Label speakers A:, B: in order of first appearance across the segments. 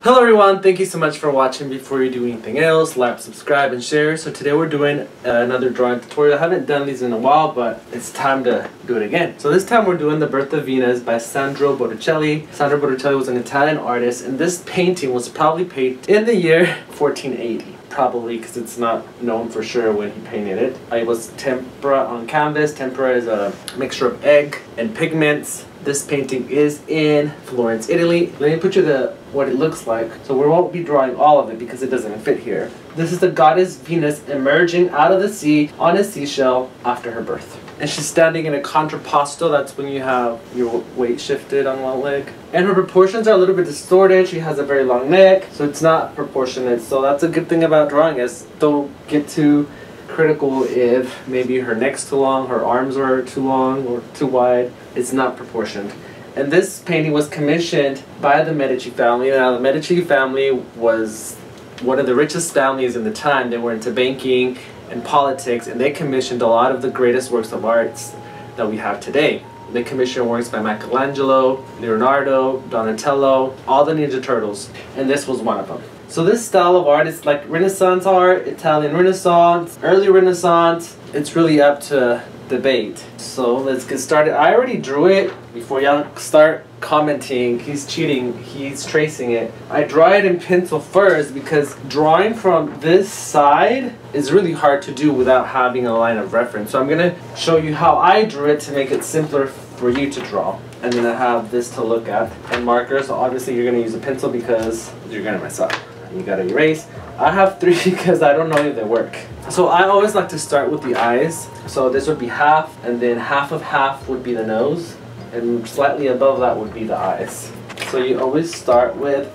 A: Hello everyone, thank you so much for watching. Before you do anything else, like, subscribe, and share. So today we're doing another drawing tutorial. I haven't done these in a while, but it's time to do it again. So this time we're doing The Birth of Venus by Sandro Botticelli. Sandro Botticelli was an Italian artist, and this painting was probably painted in the year 1480. Probably because it's not known for sure when he painted it. It was tempera on canvas. Tempera is a mixture of egg and pigments. This painting is in Florence, Italy. Let me put you what it looks like. So we won't be drawing all of it because it doesn't fit here. This is the goddess Venus emerging out of the sea on a seashell after her birth. And she's standing in a contrapposto. That's when you have your weight shifted on one leg. And her proportions are a little bit distorted. She has a very long neck, so it's not proportionate. So that's a good thing about drawing, is don't get too critical if maybe her neck's too long, her arms are too long or too wide. It's not proportioned. And this painting was commissioned by the Medici family. Now the Medici family was one of the richest families in the time. They were into banking and politics, and they commissioned a lot of the greatest works of arts that we have today. They commissioned works by Michelangelo, Leonardo, Donatello, all the Ninja Turtles, and this was one of them. So this style of art is like Renaissance art, Italian Renaissance, early Renaissance. It's really up to debate. So let's get started. I already drew it. Before y'all start commenting, he's cheating, he's tracing it. I draw it in pencil first because drawing from this side is really hard to do without having a line of reference. So I'm gonna show you how I drew it to make it simpler for you to draw. And then I have this to look at and markers. So obviously you're gonna use a pencil because you're gonna mess up. You gotta erase. I have 3 because I don't know if they work. So I always like to start with the eyes. So this would be half, and then half of half would be the nose, and slightly above that would be the eyes. So you always start with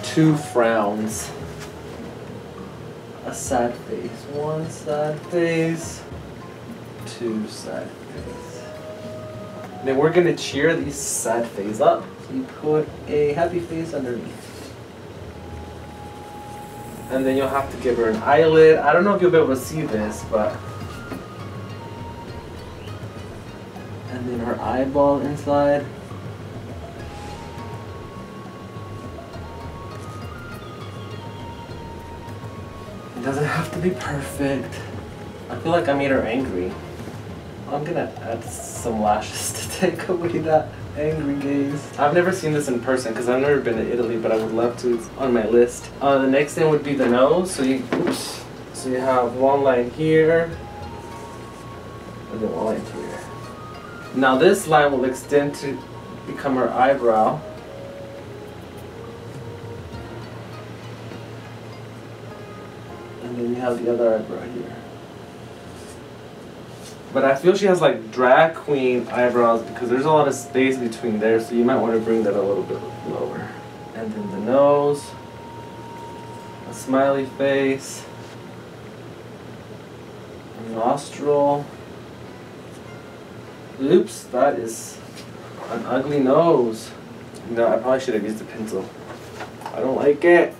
A: 2 frowns. A sad face. 1 sad face. 2 sad face. Then we're gonna cheer these sad faces up. So you put a happy face underneath. And then you'll have to give her an eyelid. I don't know if you'll be able to see this, but... And then her eyeball inside. It doesn't have to be perfect. I feel like I made her angry. I'm gonna add some lashes to take away that angry gaze. I've never seen this in person because I've never been to Italy, but I would love to. It's on my list. The next thing would be the nose. So you have one line here, and then one line here. Now this line will extend to become her eyebrow. And then you have the other eyebrow here. But I feel she has like drag queen eyebrows because there's a lot of space between there, so you might want to bring that a little bit lower. And then the nose, a smiley face, a nostril. Oops, that is an ugly nose. No, I probably should have used a pencil. I don't like it.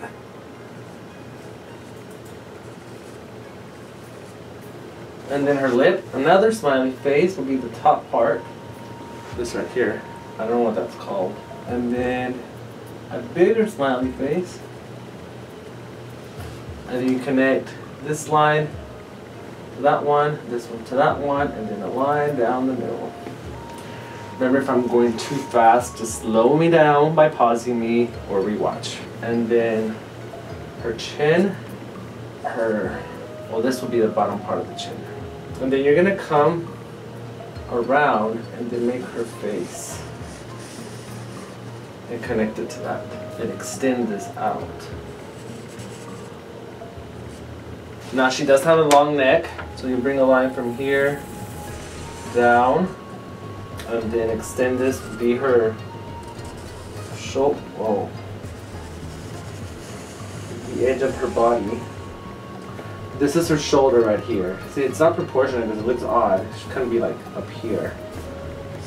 A: And then her lip, another smiley face will be the top part. This right here. I don't know what that's called. And then a bigger smiley face. And then you connect this line to that one, this one to that one, and then a line down the middle. Remember, if I'm going too fast, just slow me down by pausing me or rewatch. And then her chin, well, this will be the bottom part of the chin. And then you're gonna come around and then make her face and connect it to that and extend this out. Now she does have a long neck, so you bring a line from here down and then extend this to be her shoulder. Whoa. The edge of her body. This is her shoulder right here. See, it's not proportionate because it looks odd. It should kind of be like up here.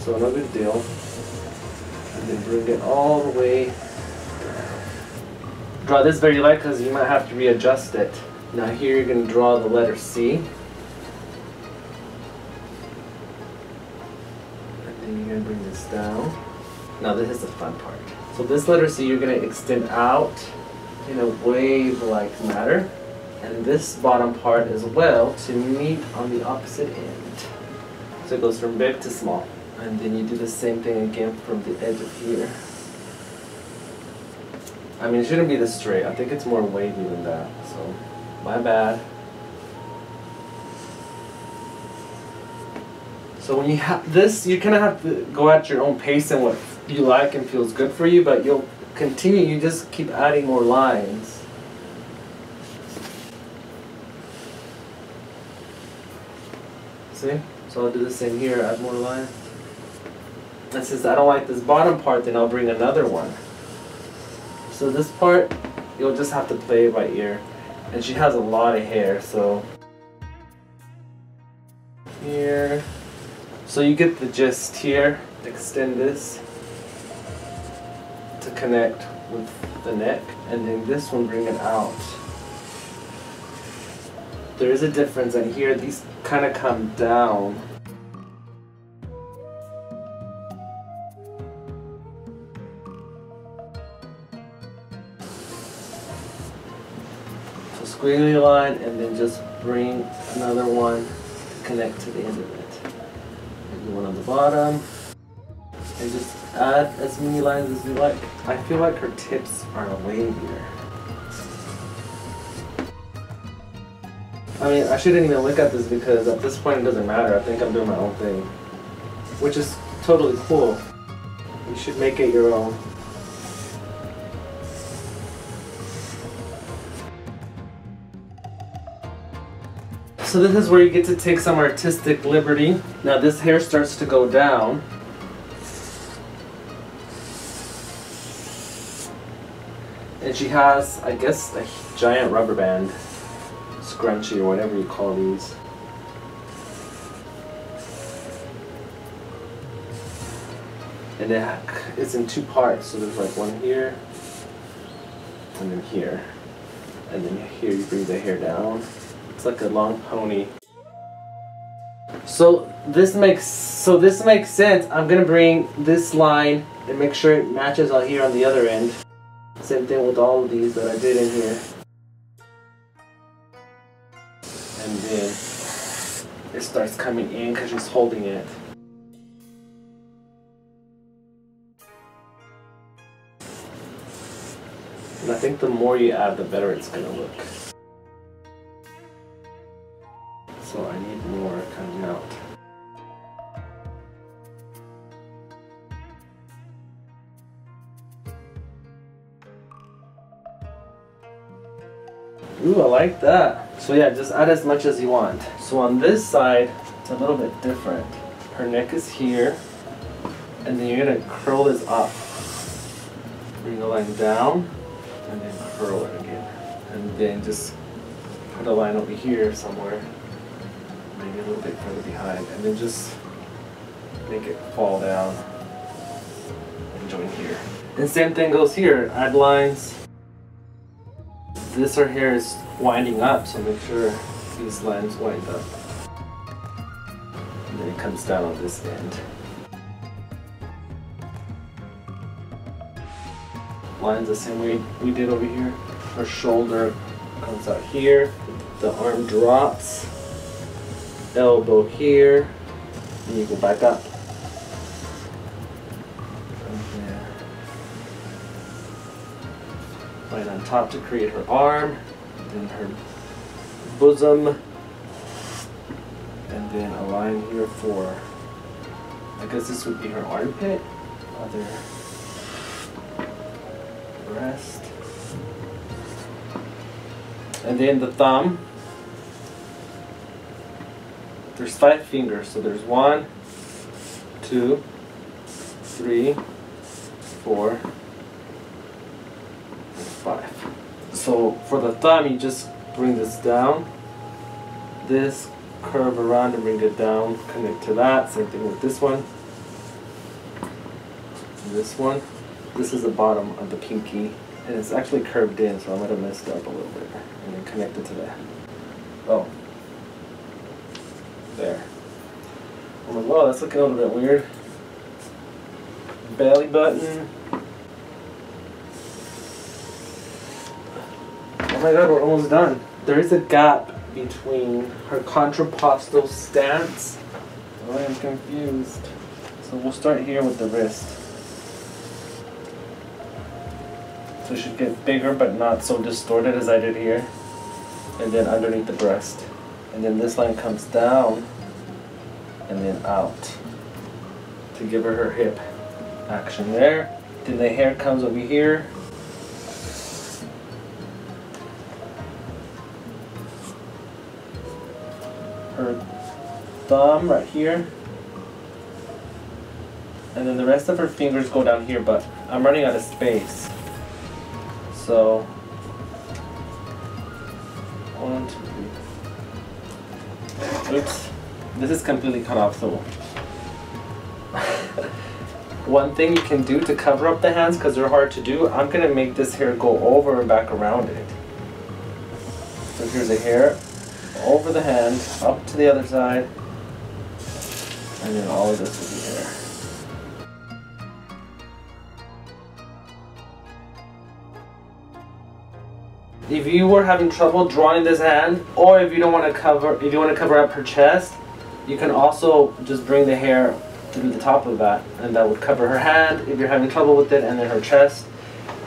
A: So no big deal. And then bring it all the way down. Draw this very light because you might have to readjust it. Now here you're going to draw the letter C. And then you're going to bring this down. Now this is the fun part. So this letter C you're going to extend out in a wave-like manner, and this bottom part as well to meet on the opposite end. So it goes from big to small, and then you do the same thing again from the edge of here. I mean, it shouldn't be this straight. I think it's more wavy than that, so my bad. So when you have this, you kind of have to go at your own pace and what you like and feels good for you, but you'll continue, you just keep adding more lines. See? So I'll do the same here, add more lines. And since I don't like this bottom part, then I'll bring another one. So this part, you'll just have to play it by ear. And she has a lot of hair, so here. So you get the gist here. Extend this to connect with the neck, and then this one bring it out. There is a difference, and here these kind of come down. So squiggly line, and then just bring another one to connect to the end of it. Maybe one on the bottom. And just add as many lines as you like. I feel like her tips are wavier. I mean, I shouldn't even look at this because at this point it doesn't matter. I think I'm doing my own thing, which is totally cool. You should make it your own. So this is where you get to take some artistic liberty. Now this hair starts to go down. And she has, I guess, a giant rubber band, scrunchie or whatever you call these. And it's in two parts, so there's like one here, and then here. And then here you bring the hair down. It's like a long pony. So this makes sense. I'm gonna bring this line and make sure it matches out here on the other end. Same thing with all of these that I did in here. And then it starts coming in because she's holding it. And I think the more you add, the better it's gonna look. So I need more coming out. Ooh, I like that. So yeah, just add as much as you want. So on this side, it's a little bit different. Her neck is here, and then you're gonna curl this up. Bring the line down, and then curl it again. And then just put a line over here somewhere, maybe a little bit further behind, and then just make it fall down and join here. And same thing goes here, add lines. Her hair is winding up, so make sure these lines wind up. And then it comes down on this end. Lines the same way we did over here. Her shoulder comes out here, the arm drops, elbow here, and you go back up. Line on top to create her arm, then her bosom, and then a line here for, I guess this would be her armpit, other breast, and then the thumb. There's 5 fingers, so there's 1, 2, 3, 4, 5. So for the thumb, you just bring this down, this curve around and bring it down, connect to that. Same thing with this one, and this one. This is the bottom of the pinky, and it's actually curved in, so I might have messed up a little bit. And then connect it to that. Oh, there. I'm like, whoa, that's looking a little bit weird. Belly button. Oh my god, we're almost done. There is a gap between her contrapposto stance. Oh, I'm confused. So we'll start here with the wrist. So it should get bigger but not so distorted as I did here. And then underneath the breast. And then this line comes down and then out to give her her hip action there. Then the hair comes over here. Her thumb right here. And then the rest of her fingers go down here, but I'm running out of space. So, 1, 2, 3. Oops, this is completely cut off, so. One thing you can do to cover up the hands, because they're hard to do, I'm gonna make this hair go over and back around it. So here's the hair, over the hand, up to the other side, and then all of this will be hair. If you were having trouble drawing this hand, or if you don't want to cover up her chest, you can also just bring the hair through the top of that, and that would cover her hand if you're having trouble with it, and then her chest.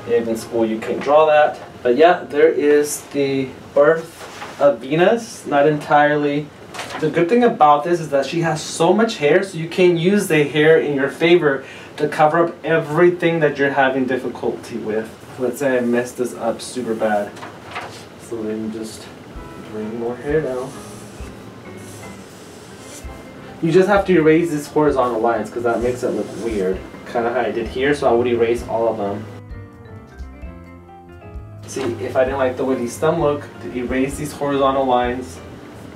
A: If in school you can't draw that. But yeah, there is the birth of Venus. Not entirely. The good thing about this is that she has so much hair, so you can use the hair in your favor to cover up everything that you're having difficulty with. Let's say I messed this up super bad. So then just bring more hair down. You just have to erase these horizontal lines because that makes it look weird. Kind of how I did here, so I would erase all of them. See, if I didn't like the way these thumb look, to erase these horizontal lines,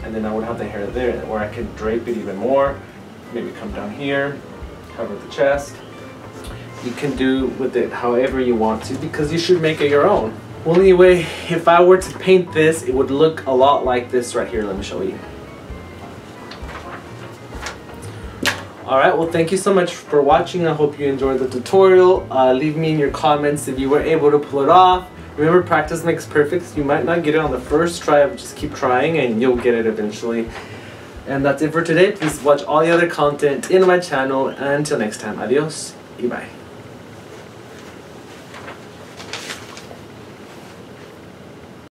A: and then I would have the hair there, where I could drape it even more. Maybe come down here, cover the chest. You can do with it however you want to, because you should make it your own. Well, anyway, if I were to paint this, it would look a lot like this right here. Let me show you. Alright, well, thank you so much for watching. I hope you enjoyed the tutorial. Leave me in your comments if you were able to pull it off. Remember, practice makes perfect. You might not get it on the first try, but just keep trying and you'll get it eventually. And that's it for today. Please watch all the other content in my channel. And until next time, adios y bye.